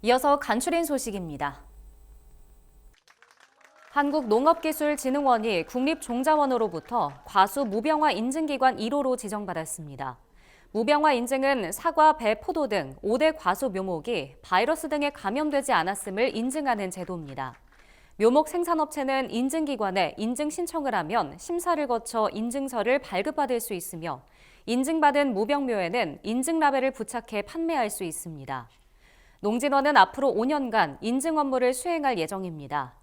이어서 간추린 소식입니다. 한국농업기술진흥원이 국립종자원으로부터 과수 무병화 인증기관 1호로 지정받았습니다. 무병화 인증은 사과, 배, 포도 등 5대 과수 묘목이 바이러스 등에 감염되지 않았음을 인증하는 제도입니다. 묘목 생산업체는 인증기관에 인증 신청을 하면 심사를 거쳐 인증서를 발급받을 수 있으며 인증받은 무병묘에는 인증 라벨을 부착해 판매할 수 있습니다. 농진원은 앞으로 5년간 인증 업무를 수행할 예정입니다.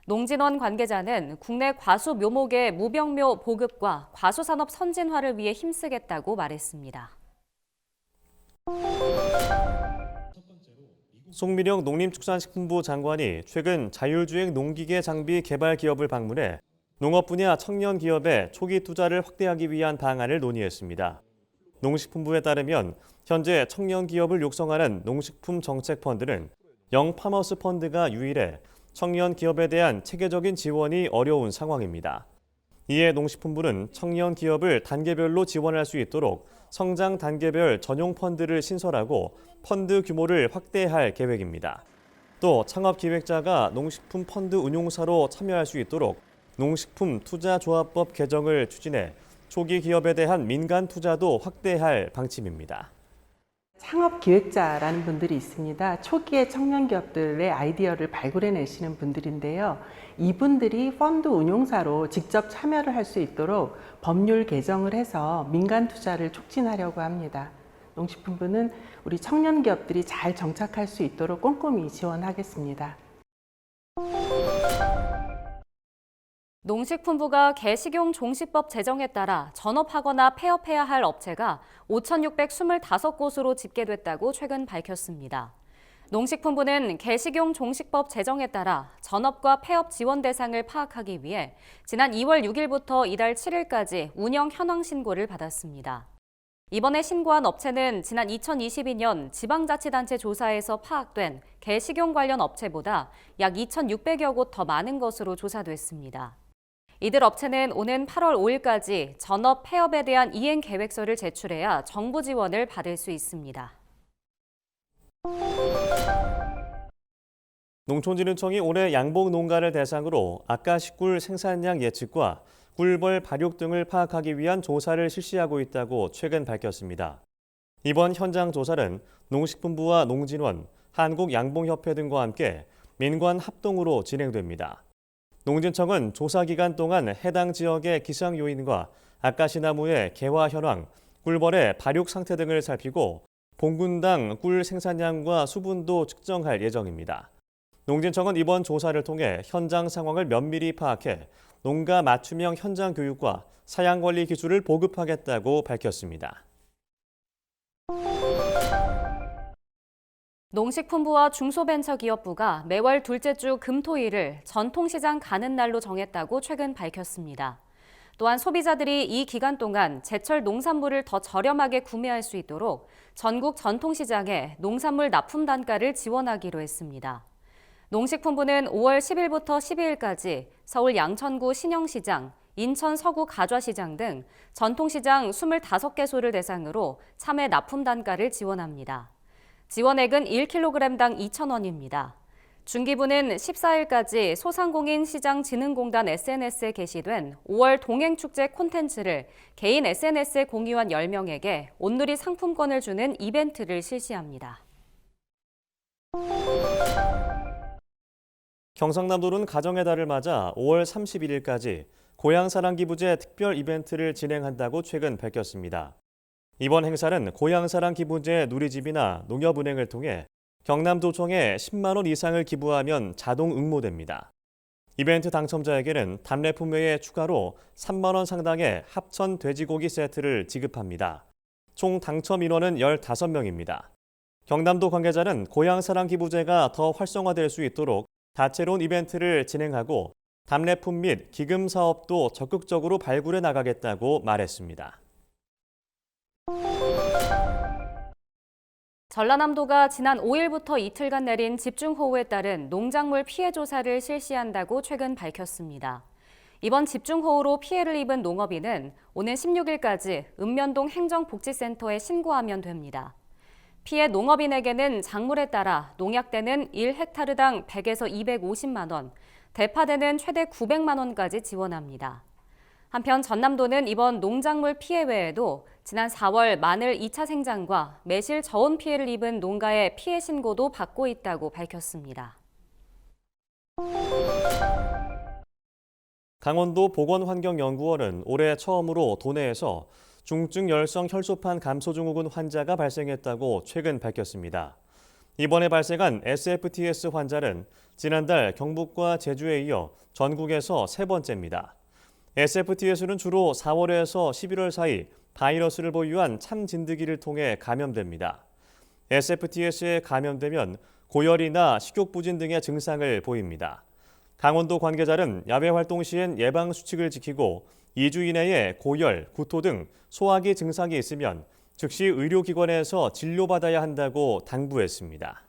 농진원 관계자는 국내 과수 묘목의 무병묘 보급과 과수산업 선진화를 위해 힘쓰겠다고 말했습니다. 송민영 농림축산식품부 장관이 최근 자율주행 농기계 장비 개발 기업을 방문해 농업 분야 청년 기업의 초기 투자를 확대하기 위한 방안을 논의했습니다. 농식품부에 따르면 현재 청년 기업을 육성하는 농식품 정책 펀드는 영파머스 펀드가 유일해 청년 기업에 대한 체계적인 지원이 어려운 상황입니다. 이에 농식품부는 청년 기업을 단계별로 지원할 수 있도록 성장 단계별 전용 펀드를 신설하고 펀드 규모를 확대할 계획입니다. 또 창업기획자가 농식품 펀드 운용사로 참여할 수 있도록 농식품 투자조합법 개정을 추진해 초기 기업에 대한 민간 투자도 확대할 방침입니다. 창업기획자라는 분들이 있습니다. 초기에 청년 기업들의 아이디어를 발굴해내시는 분들인데요. 이분들이 펀드 운용사로 직접 참여를 할 수 있도록 법률 개정을 해서 민간 투자를 촉진하려고 합니다. 농식품부는 우리 청년 기업들이 잘 정착할 수 있도록 꼼꼼히 지원하겠습니다. 농식품부가 개식용 종식법 제정에 따라 전업하거나 폐업해야 할 업체가 5,625곳으로 집계됐다고 최근 밝혔습니다. 농식품부는 개식용 종식법 제정에 따라 전업과 폐업 지원 대상을 파악하기 위해 지난 2월 6일부터 이달 7일까지 운영 현황 신고를 받았습니다. 이번에 신고한 업체는 지난 2022년 지방자치단체 조사에서 파악된 개식용 관련 업체보다 약 2,600여 곳 더 많은 것으로 조사됐습니다. 이들 업체는 오는 8월 5일까지 전업 폐업에 대한 이행 계획서를 제출해야 정부 지원을 받을 수 있습니다. 농촌진흥청이 올해 양봉 농가를 대상으로 아까시꿀 생산량 예측과 꿀벌 발육 등을 파악하기 위한 조사를 실시하고 있다고 최근 밝혔습니다. 이번 현장 조사는 농식품부와 농진원, 한국양봉협회 등과 함께 민관 합동으로 진행됩니다. 농진청은 조사 기간 동안 해당 지역의 기상 요인과 아까시나무의 개화 현황, 꿀벌의 발육 상태 등을 살피고 봉군당 꿀 생산량과 수분도 측정할 예정입니다. 농진청은 이번 조사를 통해 현장 상황을 면밀히 파악해 농가 맞춤형 현장 교육과 사양 관리 기술을 보급하겠다고 밝혔습니다. 농식품부와 중소벤처기업부가 매월 둘째 주 금토일을 전통시장 가는 날로 정했다고 최근 밝혔습니다. 또한 소비자들이 이 기간 동안 제철 농산물을 더 저렴하게 구매할 수 있도록 전국 전통시장에 농산물 납품 단가를 지원하기로 했습니다. 농식품부는 5월 10일부터 12일까지 서울 양천구 신영시장, 인천 서구 가좌시장 등 전통시장 25개소를 대상으로 참외 납품 단가를 지원합니다. 지원액은 1kg당 2,000원입니다. 중기부는 14일까지 소상공인시장진흥공단 SNS에 게시된 5월 동행축제 콘텐츠를 개인 SNS에 공유한 10명에게 온누리 상품권을 주는 이벤트를 실시합니다. 경상남도는 가정의 달을 맞아 5월 31일까지 고향사랑기부제 특별 이벤트를 진행한다고 최근 밝혔습니다. 이번 행사는 고향사랑 기부제 누리집이나 농협은행을 통해 경남도청에 10만 원 이상을 기부하면 자동 응모됩니다. 이벤트 당첨자에게는 답례품 외에 추가로 3만 원 상당의 합천 돼지고기 세트를 지급합니다. 총 당첨 인원은 15명입니다. 경남도 관계자는 고향사랑 기부제가 더 활성화될 수 있도록 다채로운 이벤트를 진행하고 답례품 및 기금 사업도 적극적으로 발굴해 나가겠다고 말했습니다. 전라남도가 지난 5일부터 이틀간 내린 집중호우에 따른 농작물 피해 조사를 실시한다고 최근 밝혔습니다. 이번 집중호우로 피해를 입은 농업인은 오는 16일까지 읍면동 행정복지센터에 신고하면 됩니다. 피해 농업인에게는 작물에 따라 농약대는 1헥타르당 100에서 250만 원, 대파대는 최대 900만 원까지 지원합니다. 한편 전남도는 이번 농작물 피해 외에도 지난 4월 마늘 2차 생장과 매실 저온 피해를 입은 농가의 피해 신고도 받고 있다고 밝혔습니다. 강원도 보건환경연구원은 올해 처음으로 도내에서 중증 열성 혈소판 감소 증후군 환자가 발생했다고 최근 밝혔습니다. 이번에 발생한 SFTS 환자는 지난달 경북과 제주에 이어 전국에서 세 번째입니다. SFTS는 주로 4월에서 11월 사이 바이러스를 보유한 참진드기를 통해 감염됩니다. SFTS에 감염되면 고열이나 식욕부진 등의 증상을 보입니다. 강원도 관계자는 야외 활동 시엔 예방 수칙을 지키고 2주 이내에 고열, 구토 등 소화기 증상이 있으면 즉시 의료기관에서 진료받아야 한다고 당부했습니다.